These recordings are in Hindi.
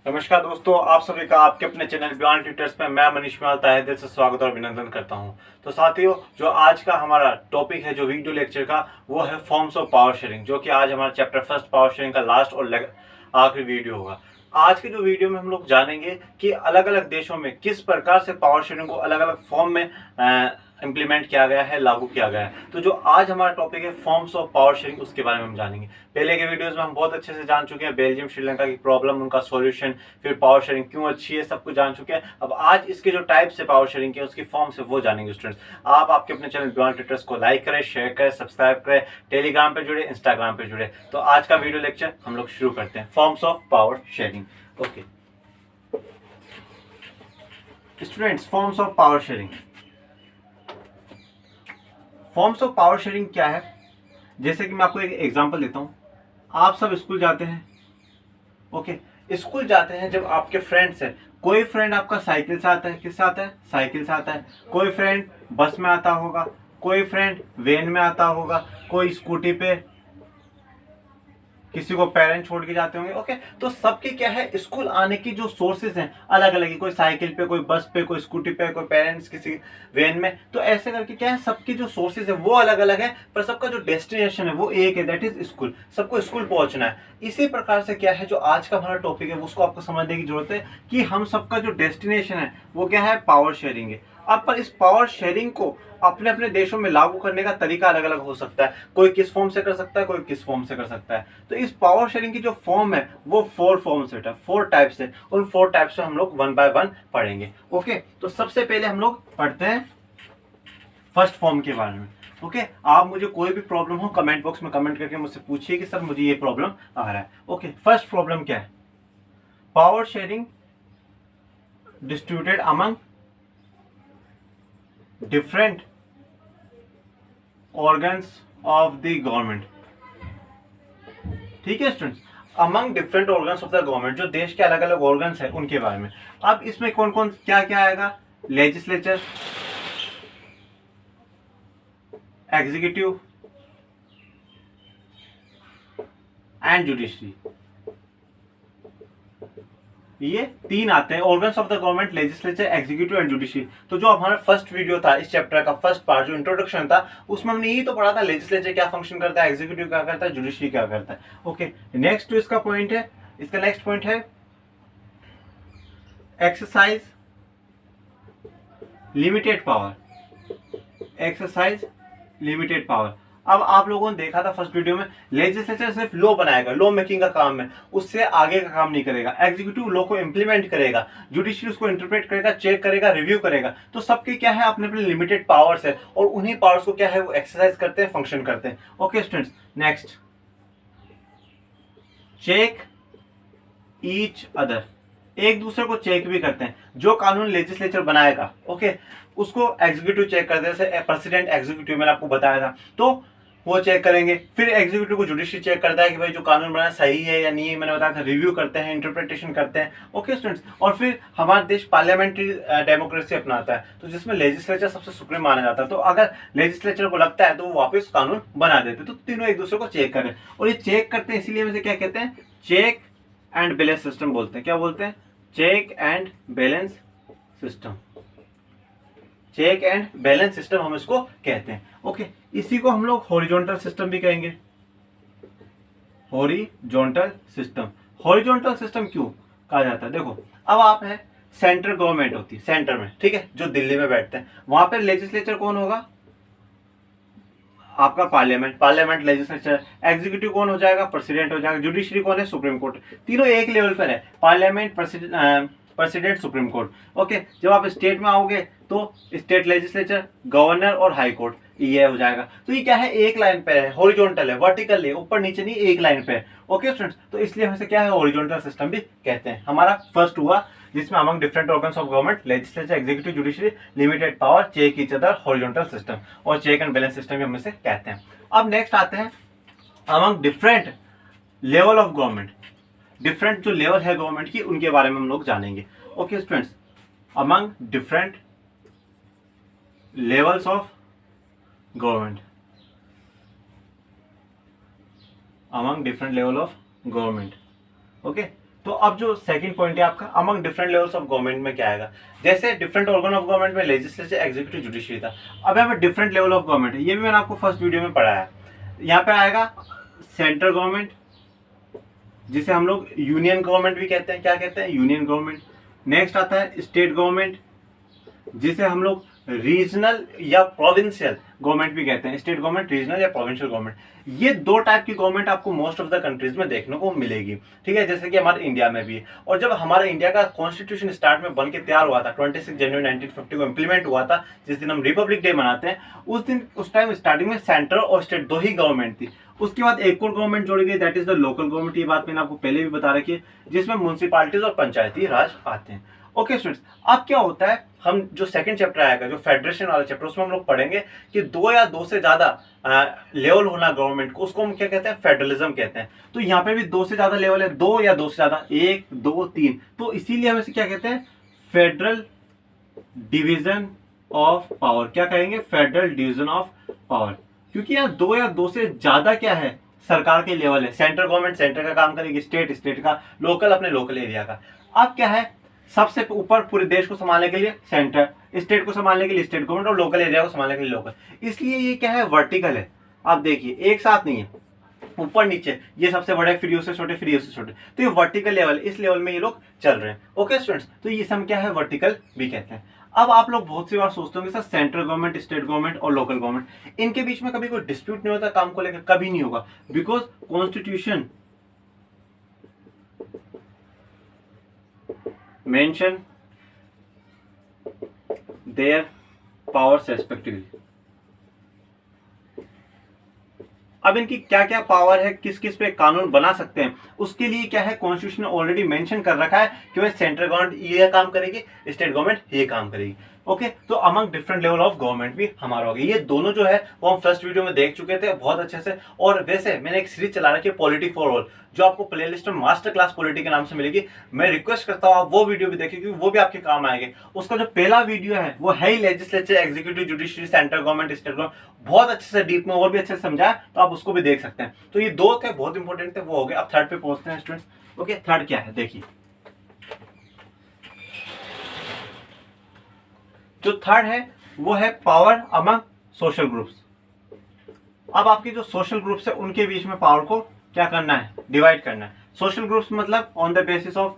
नमस्कार दोस्तों, आप सभी का आपके अपने चैनल बियॉन्ड ट्यूटर्स में मैं मनीष मियाल तहे दिल से स्वागत और अभिनंदन करता हूं। तो साथियों, जो आज का हमारा टॉपिक है जो वीडियो लेक्चर का, वो है फॉर्म्स ऑफ पावर शेयरिंग, जो कि आज हमारा चैप्टर फर्स्ट पावर शेयरिंग का लास्ट और आखिरी वीडियो होगा। आज के जो वीडियो में हम लोग जानेंगे कि अलग अलग देशों में किस प्रकार से पावर शेयरिंग को अलग अलग फॉर्म में इम्प्लीमेंट किया गया है, लागू किया गया है। तो जो आज हमारा टॉपिक है फॉर्म्स ऑफ पावर शेयरिंग, उसके बारे में हम जानेंगे। पहले के वीडियोस में हम बहुत अच्छे से जान चुके हैं बेल्जियम श्रीलंका की प्रॉब्लम, उनका सॉल्यूशन, फिर पावर शेयरिंग क्यों अच्छी है, सब कुछ जान चुके हैं। अब आज इसके जो टाइप्स है पावर शेयरिंग के, उसकी फॉर्म से वो जानेंगे स्टूडेंट्स। आप आपके अपने चैनल बियॉन्ड ट्यूटर्स को लाइक करें, शेयर करें, सब्सक्राइब करें, टेलीग्राम पे जुड़े, इंस्टाग्राम पे जुड़े। तो आज का वीडियो लेक्चर हम लोग शुरू करते हैं, forms of power sharing. Okay students, forms of power sharing. Forms of power sharing क्या है, जैसे कि मैं आपको एक एग्जांपल देता हूं। आप सब स्कूल जाते हैं, ओके। स्कूल जाते हैं जब आपके फ्रेंड्स हैं, कोई फ्रेंड आपका साइकिल से आता है, किससे आता है, साइकिल से आता है। कोई फ्रेंड बस में आता होगा, कोई फ्रेंड वैन में आता होगा, कोई स्कूटी पे, किसी को पेरेंट्स छोड़ के जाते होंगे, ओके। तो सबके क्या है, स्कूल आने की जो सोर्सेज हैं अलग अलग है। कोई साइकिल पे, कोई बस पे, कोई स्कूटी पे, कोई पेरेंट्स किसी वैन में। तो ऐसे करके क्या है, सबकी जो सोर्सेज है वो अलग अलग है, पर सबका जो डेस्टिनेशन है वो एक है, दैट इज स्कूल। सबको स्कूल पहुंचना है। इसी प्रकार से क्या है, जो आज का हमारा टॉपिक है उसको आपको समझने की जरूरत है कि हम सबका जो डेस्टिनेशन है वो क्या है, पावर शेयरिंग है। अब पर इस पावर शेयरिंग को अपने अपने देशों में लागू करने का तरीका अलग अलग हो सकता है। कोई किस फॉर्म से कर सकता है, कोई किस फॉर्म से कर सकता है। तो इस पावर शेयरिंग की जो फॉर्म है वो 4 फॉर्म सेट है, 4 टाइप्स है। उन 4 टाइप्स से हम लोग 1 बाय 1 पढ़ेंगे, ओके। तो सबसे पहले हम लोग पढ़ते हैं फर्स्ट फॉर्म के बारे में, ओके। आप मुझे कोई भी प्रॉब्लम हो कमेंट बॉक्स में कमेंट करके मुझसे पूछिए कि सर मुझे ये प्रॉब्लम आ रहा है, ओके। फर्स्ट प्रॉब्लम क्या है, power sharing distributed among different organs of the government. ठीक है students, among different organs of the government, जो देश के अलग अलग ऑर्गन्स है उनके बारे में। अब इसमें कौन कौन क्या क्या आएगा, लेजिस्लेचर, एग्जीक्यूटिव एंड जुडिशरी। ये 3 आते हैं, organs of the government, legislature, executive and judiciary. तो जो हमारा फर्स्ट वीडियो था इस चैप्टर का, फर्स्ट पार्ट जो इंट्रोडक्शन था, उसमें हमने यही तो पढ़ा था, लेजिस्लेचर क्या फंक्शन करता है, एग्जीक्यूटिव क्या करता है, जुडिशरी क्या करता है, ओके। नेक्स्ट जो इसका पॉइंट है, इसका नेक्स्ट पॉइंट है exercise limited power, exercise limited power. अब आप लोगों ने देखा था फर्स्ट वीडियो में, लेजिस्लेचर सिर्फ लॉ बनाएगा, लॉ मेकिंग का काम है, उससे आगे का काम नहीं करेगा। एग्जीक्यूटिव लॉ को इंप्लीमेंट करेगा, जुडिशरी उसको इंटरप्रेट करेगा, चेक करेगा, रिव्यू करेगा। तो सबके क्या है, अपने अपने लिमिटेड पावर्स है, और उन्हीं पावर्स को क्या है, वो एक्सरसाइज करते हैं, फंक्शन करते हैं, okay students. Next, check each other, एक दूसरे को चेक भी करते हैं। जो कानून लेजिस्लेचर बनाएगा, ओके, उसको एग्जीक्यूटिव चेक करते हैं, जैसे प्रेसिडेंट एग्जीक्यूटिव मैंने आपको बताया था, तो वो चेक करेंगे। फिर एग्जीक्यूटिव को जुडिशरी चेक करता है कि भाई जो कानून बना सही है या नहीं है, मैंने बताया था, रिव्यू करते हैं, इंटरप्रिटेशन करते हैं, ओके स्टूडेंट्स। और फिर हमारा देश पार्लियामेंट्री डेमोक्रेसी अपनाता है, तो जिसमें लेजिस्लेचर सबसे सुप्रीम माना जाता है। तो अगर लेजिस्लेचर को लगता है तो वो वापस कानून बना देते, तो तीनों एक दूसरे को चेक करें। और ये चेक करते हैं, इसीलिए वैसे क्या कहते हैं, चेक एंड बैलेंस सिस्टम बोलते हैं। क्या बोलते हैं, check and balance system, check and balance system हम इसको कहते हैं, ओके। इसी को हम लोग हॉरिजॉन्टल सिस्टम भी कहेंगे, हॉरिजॉन्टल सिस्टम। हॉरिजॉन्टल सिस्टम क्यों कहा जाता है, देखो, अब आप है, सेंट्रल गवर्नमेंट होती है सेंटर में, ठीक है, जो दिल्ली में बैठते हैं, वहां पर लेजिस्लेचर कौन होगा, आपका पार्लियामेंट, पार्लियामेंट लेजिस्लेचर। एग्जीक्यूटिव कौन हो जाएगा, प्रेसिडेंट हो जाएगा। जुडिशरी कौन है, सुप्रीम कोर्ट। तीनों एक लेवल पर है, parliament, president, supreme court, okay. जब आप स्टेट में आओगे तो स्टेट लेजिस्लेचर, गवर्नर और हाई कोर्ट, ये हो जाएगा। तो ये क्या है, एक लाइन पे है, हॉरिजॉन्टल है, वर्टिकल है, ऊपर नीचे नहीं, एक लाइन पे है, ओके स्टूडेंट्स। तो इसलिए हम इसे क्या है, हॉरिजॉन्टल सिस्टम भी कहते हैं। हमारा फर्स्ट हुआ जिसमें among different organs of government, legislature, executive, judiciary, limited power, check each other, horizontal system, और चेक एंड बैलेंस सिस्टम भी हम इसे कहते हैं। अब नेक्स्ट आते हैं among different level of government. Different जो लेवल है गवर्नमेंट की, उनके बारे में हम लोग जानेंगे, okay students. Among different levels of government, among different level of government, okay. तो अब जो सेकंड पॉइंट है आपका, among different levels of government में क्या आएगा। जैसे डिफरेंट ऑर्गन ऑफ गवर्नमेंट में लेजिस्लेचर, एग्जीक्यूटिव, जुडिशरी था। अब यहाँ पे डिफरेंट लेवल ऑफ गवर्नमेंट है, ये भी मैंने आपको फर्स्ट वीडियो में पढ़ाया है। यहाँ पे आएगा सेंट्रल गवर्नमेंट, जिसे हम लोग यूनियन गवर्नमेंट भी कहते हैं। क्या कहते हैं? Union government. नेक्स्ट आता है स्टेट गवर्नमेंट, जिसे हम लोग रीजनल या प्रोविंशियल गवर्नमेंट भी कहते हैं। स्टेट गवर्नमेंट, रीजनल या प्रोविंशियल गवर्नमेंट, ये दो टाइप की गवर्नमेंट आपको मोस्ट ऑफ द कंट्रीज में देखने को मिलेगी। ठीक है, जैसे कि हमारे इंडिया में भी है। और जब हमारा इंडिया का कॉन्स्टिट्यूशन स्टार्ट में बन के तैयार हुआ था, 26 जनवरी 1950 को इम्प्लीमेंट हुआ था, जिस दिन हम रिपब्लिक डे मनाते हैं, उस दिन उस टाइम स्टार्टिंग में सेंट्रल और स्टेट दो ही गवर्नमेंट थी। उसके बाद एक और गवर्नमेंट जोड़ी गई, that is the local government. ये बात मैंने आपको पहले भी बता रखी है, जिसमें म्यूनसिपालिटीज और पंचायती राज आते हैं। ओके स्टूडेंट्स, अब क्या होता है, हम जो सेकंड चैप्टर आएगा, जो फेडरेशन वाला चैप्टर, उसमें हम लोग पढ़ेंगे कि दो या दो से ज्यादा लेवल होना गवर्नमेंट को, उसको हम क्या कहते हैं? फेडरलिज्म कहते हैं। तो यहाँ पे भी दो से ज्यादा लेवल है, दो या दो से ज्यादा, एक, दो, तीन। तो इसीलिए हम इसे क्या कहते हैं? Federal division of power. क्या कहेंगे? Federal division of power. क्योंकि यहाँ दो या दो से ज्यादा क्या है? सरकार के लेवल है। सेंट्रल गवर्नमेंट सेंटर का काम करेगी, स्टेट स्टेट का, लोकल अपने लोकल एरिया का। अब क्या है? सबसे ऊपर पूरे देश को संभालने के लिए सेंटर, स्टेट को संभालने के लिए स्टेट गवर्नमेंट, और लोकल एरिया को संभालने के लिए लोकल। इसलिए ये क्या है? वर्टिकल है। आप देखिए, एक साथ नहीं है, ऊपर नीचे, ये सबसे बड़े, फिर उससे छोटे, फिर उससे छोटे। तो ये वर्टिकल लेवल, इस लेवल में ये लोग चल रहे हैं। ओके स्टूडेंट्स, तो ये सब क्या है? वर्टिकल भी कहते हैं। अब आप लोग बहुत सी बार सोचते होंगे sir, central government, state government और लोकल गवर्नमेंट, इनके बीच में कभी कोई डिस्प्यूट नहीं होता काम को लेकर? कभी नहीं होगा, because constitution mention their powers respectively। अब इनकी क्या क्या पावर है, किस किस पे कानून बना सकते हैं, उसके लिए क्या है? कॉन्स्टिट्यूशन ने ऑलरेडी मेंशन कर रखा है कि भाई सेंट्रल गवर्नमेंट ये काम करेगी, स्टेट गवर्नमेंट ये काम करेगी। ओके, तो among different level of government भी हमारा हो गया। ये दोनों जो है वो हम फर्स्ट वीडियो में देख चुके थे बहुत अच्छे से। और वैसे मैंने एक सीरीज चला रखी है पॉलिटी फॉर ऑल, जो आपको प्लेलिस्ट में मास्टर क्लास पॉलिटी के नाम से मिलेगी। मैं रिक्वेस्ट करता हूँ आप वो वीडियो भी देखिए, क्योंकि वो भी आपके काम आएंगे। उसका जो पहला वीडियो है वो है ही legislature, executive, judiciary, central government, state government, बहुत अच्छे से डीप में और भी अच्छे से समझाया, तो आप उसको भी देख सकते हैं। तो ये दो थे, बहुत इंपॉर्टेंट थे, वो हो गए। अब थर्ड पे पहुंचते हैं स्टूडेंट्स। ओके, थर्ड क्या है? देखिए, जो थर्ड है वो है पावर अमंग सोशल ग्रुप्स। अब आपके जो सोशल ग्रुप्स है उनके बीच में पावर को क्या करना है? डिवाइड करना है। सोशल ग्रुप्स मतलब on the basis of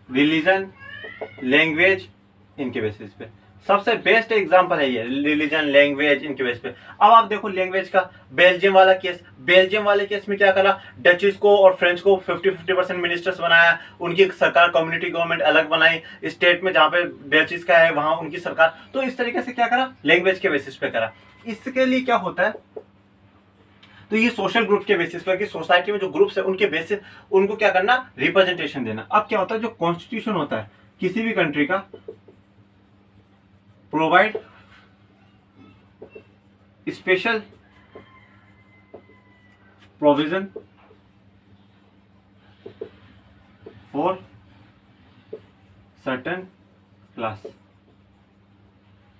religion, language, इनके बेसिस पे। सबसे बेस्ट एग्जांपल है ये, रिलीजन, लैंग्वेज, इनके बेस पे। अब आप देखो लैंग्वेज का, बेल्जियम वाला केस, बेल्जियम वाले केस में क्या करा? डचेस को और फ्रेंच को 50-50% मिनिस्टर्स बनाया, उनकी सरकार, कम्युनिटी गवर्नमेंट अलग बनाई, स्टेट में जहाँ पे डचेस का है वहां उनकी सरकार। तो इस तरीके से क्या करा? लैंग्वेज के बेसिस पे करा। इसके लिए क्या होता है? तो ये सोशल ग्रुप के बेसिस पर, कि सोसाइटी में जो ग्रुप्स है उनके बेसिस, उनको क्या करना? रिप्रेजेंटेशन देना। अब क्या होता है? जो कॉन्स्टिट्यूशन होता है किसी भी कंट्री का, provide special provision for certain class.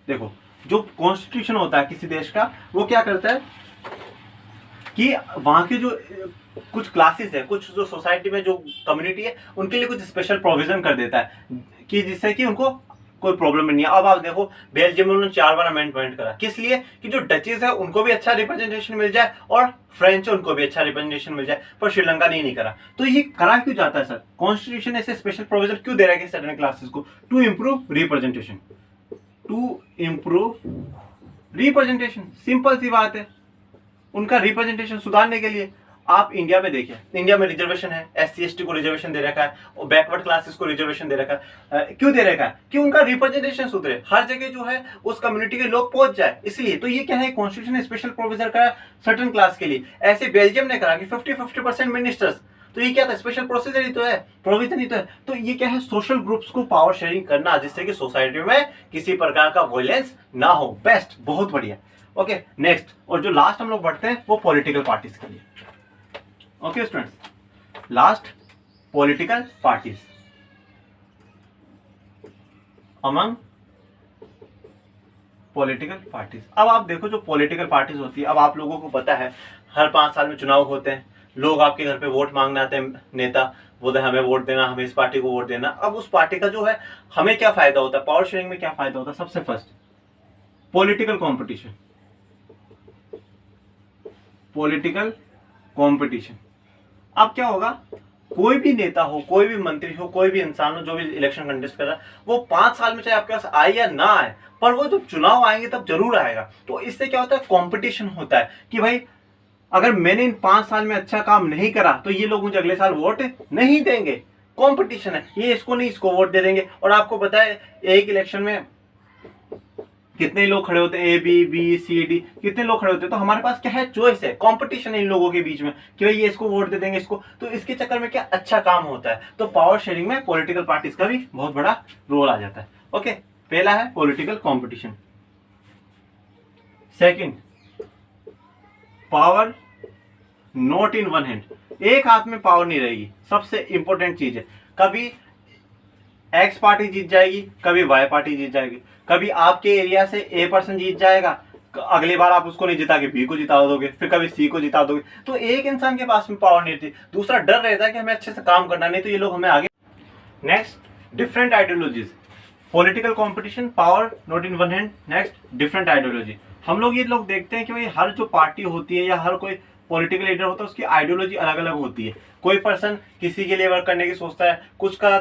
देखो, जो कॉन्स्टिट्यूशन होता है किसी देश का, वो क्या करता है कि वहां के जो कुछ क्लासेस है, कुछ जो सोसाइटी में जो कम्युनिटी है, उनके लिए कुछ स्पेशल प्रोविजन कर देता है, कि जिससे कि उनको कोई प्रॉब्लम नहीं है। अब आप देखो, बेल्जियम में उन्होंने 4 बार अमेंडमेंट करा, किस लिए? कि जो डचेस है उनको भी अच्छा रिप्रेजेंटेशन मिल जाए, और फ्रेंच है उनको भी अच्छा रिप्रेजेंटेशन मिल जाए। पर श्रीलंका नहीं करा। तो ये करा क्यों जाता है सर? कॉन्स्टिट्यूशन ऐसे स्पेशल प्रोविजन क्यों दे रहा है सर्टेन क्लासेस को? To improve representation, to improve representation. Simple सी बात है, उनका रिप्रेजेंटेशन सुधारने के लिए। आप इंडिया में देखिए, इंडिया में रिजर्वेशन है, SC ST को रिजर्वेशन दे रखा है, और बैकवर्ड क्लासेस को रिजर्वेशन दे रखा है। क्यों दे रखा है? कि उनका रिप्रेजेंटेशन सुधरे, हर जगह जो है उस कम्युनिटी के लोग पहुंच जाए, इसलिए। तो ये क्या है? कॉन्स्टिट्यूशन स्पेशल प्रोविजन का सर्टेन क्लास के लिए। ऐसे बेल्जियम ने करा कि 50-50% मिनिस्टर्स। तो ये क्या था? स्पेशल प्रोसीजर ही तो है, प्रोविजन ही तो है। तो ये क्या है? सोशल ग्रुप्स को पावर शेयरिंग करना, जिससे कि सोसाइटी में किसी प्रकार का वायलेंस ना हो। बेस्ट, बहुत बढ़िया। ओके, नेक्स्ट, और जो लास्ट हम लोग बढ़ते हैं वो पॉलिटिकल पार्टीज के लिए। Okay students, last political parties among political parties. अब आप देखो, जो पॉलिटिकल पार्टीज होती है, अब आप लोगों को पता है हर 5 साल में चुनाव होते हैं। लोग आपके घर पे वोट मांगने आते हैं, नेता बोलते हैं हमें वोट देना, हमें इस पार्टी को वोट देना। अब उस पार्टी का जो है हमें क्या फायदा होता है, पावर शेयरिंग में क्या फायदा होता है? सबसे first political competition, political competition. अब क्या होगा, कोई भी नेता हो, कोई भी मंत्री हो, कोई भी इंसान हो जो भी इलेक्शन कंटेस्ट कर रहा है, वो 5 साल में चाहे आपके पास आए या ना आए, पर वो जब चुनाव आएंगे तब जरूर आएगा। तो इससे क्या होता है, कंपटीशन होता है कि भाई अगर मैंने इन 5 साल में अच्छा काम नहीं करा तो ये लोग मुझे अगले साल वोट नहीं देंगे। कंपटीशन है, ये इसको नहीं इसको वोट दे देंगे। और आपको पता है एक इलेक्शन में कितने लोग खड़े होते हैं, ए बी सी डी, कितने लोग खड़े होते हैं। तो हमारे पास क्या है, चॉइस है, कंपटीशन है इन लोगों के बीच में कि भाई ये इसको वोट दे देंगे इसको। तो इसके चक्कर में क्या अच्छा काम होता है। तो पावर शेयरिंग में पॉलिटिकल पार्टीज का भी बहुत बड़ा रोल आ जाता है। ओके, पहला है political competition. Second, power not in one hand, एक हाथ में पावर नहीं रहेगी। सबसे इंपॉर्टेंट चीज है, कभी एक्स पार्टी जीत जाएगी, कभी वाई पार्टी जीत जाएगी। कभी आपके एरिया से ए पर्सन जीत जाएगा, अगली बार आप उसको नहीं जिता के बी को जिता दोगे, फिर कभी सी को जिता दोगे। तो एक इंसान के पास में पावर नहीं रहती। दूसरा डर रहता है कि हमें अच्छे से काम करना, नहीं तो ये लोग हमें आगे। Next, different ideologies, political competition, power not in one hand. Next, different ideology. हम लोग ये लोग देखते हैं कि भाई हर जो पार्टी होती है या हर कोई पॉलिटिकल लीडर होता है उसकी आइडियोलॉजी अलग अलग होती है। कोई पर्सन किसी के लिए वर्क करने की सोचता है, कुछ का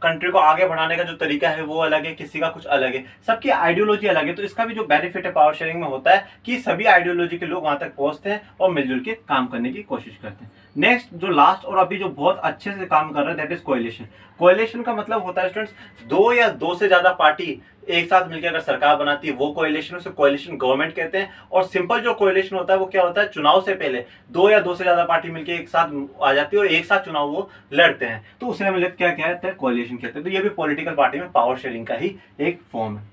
कंट्री को आगे बढ़ाने का जो तरीका है वो अलग है, किसी का कुछ अलग है, सबकी आइडियोलॉजी अलग है। तो इसका भी जो बेनिफिट है पावर शेयरिंग में होता है कि सभी आइडियोलॉजी के लोग वहां तक पहुंचते हैं और मिलजुल के काम करने की कोशिश करते हैं। नेक्स्ट, जो लास्ट और अभी जो बहुत अच्छे से काम कर रहा है दैट इज कोएलिशन। कोएलिशन का मतलब होता है स्टूडेंट्स, दो या दो से ज्यादा पार्टी एक साथ मिलकर अगर सरकार बनाती है वो कोएलिशन, उसे कोएलिशन गवर्नमेंट कहते हैं। और सिंपल जो कोएलिशन होता है वो क्या होता है, चुनाव से पहले दो या दो से ज्यादा पार्टी मिलकर एक साथ आ जाती है और एक साथ चुनाव वो लड़ते हैं, तो उसे हम क्या कहते हैं, कोएलिशन कहते हैं। तो ये भी पॉलिटिकल पार्टी में पावर शेयरिंग का ही एक फॉर्म है।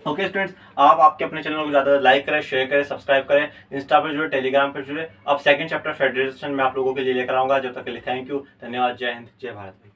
ओके स्टूडेंट्स, आप आपके अपने चैनल को ज्यादा लाइक करें, शेयर करें, सब्सक्राइब करें, इंस्टा पे जुड़े, टेलीग्राम पे जुड़े। अब सेकंड चैप्टर फेडरेशन में आप लोगों के लिए लेकर आऊंगा। जब तक के लिए थैंक यू, धन्यवाद, जय हिंद, जय भारत।